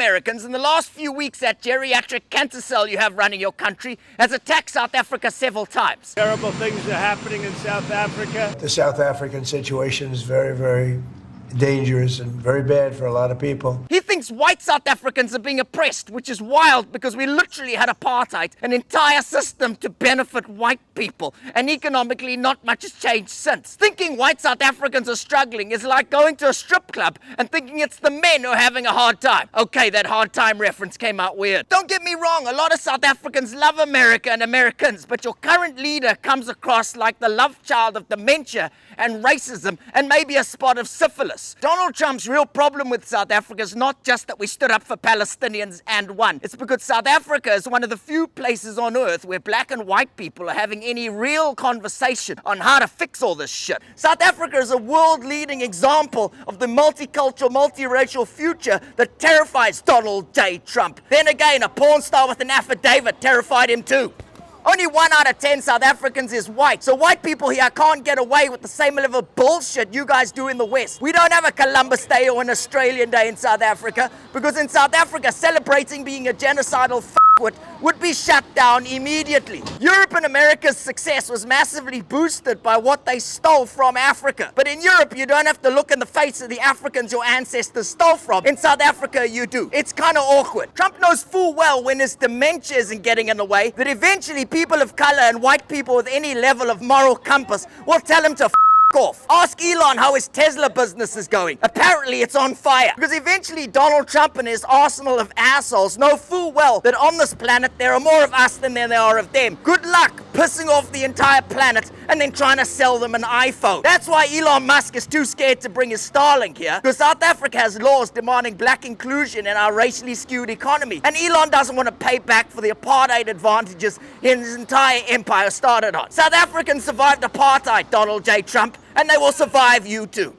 Americans, in the last few weeks that geriatric cancer cell you have running your country has attacked South Africa several times. Terrible things are happening in South Africa. The South African situation is very, very dangerous and very bad for a lot of people. He thinks white South Africans are being oppressed, which is wild because we literally had apartheid, an entire system to benefit white people, and economically not much has changed since. Thinking white South Africans are struggling is like going to a strip club and thinking it's the men who are having a hard time. Okay, that hard time reference came out weird. Don't get me wrong, a lot of South Africans love America and Americans, but your current leader comes across like the love child of dementia and racism and maybe a spot of syphilis. Donald Trump's real problem with South Africa is not just that we stood up for Palestinians and won. It's because South Africa is one of the few places on earth where black and white people are having any real conversation on how to fix all this shit. South Africa is a world-leading example of the multicultural, multiracial future that terrifies Donald J. Trump. Then again, a porn star with an affidavit terrified him too. Only 1 out of 10 South Africans is white, so white people here can't get away with the same level of bullshit you guys do in the West. We don't have a Columbus Day or an Australian Day in South Africa, because in South Africa, celebrating being a genocidal would be shut down immediately. Europe and America's success was massively boosted by what they stole from Africa. But in Europe, you don't have to look in the face of the Africans your ancestors stole from. In South Africa, you do. It's kind of awkward. Trump knows full well when his dementia isn't getting in the way that eventually people of color and white people with any level of moral compass will tell him to off. Ask Elon how his Tesla business is going. Apparently it's on fire. Because eventually Donald Trump and his arsenal of assholes know full well that on this planet there are more of us than there are of them. Good luck pissing off the entire planet and then trying to sell them an iPhone. That's why Elon Musk is too scared to bring his Starlink here, because South Africa has laws demanding black inclusion in our racially skewed economy. And Elon doesn't want to pay back for the apartheid advantages his entire empire started on. South Africans survived apartheid, Donald J. Trump, and they will survive you too.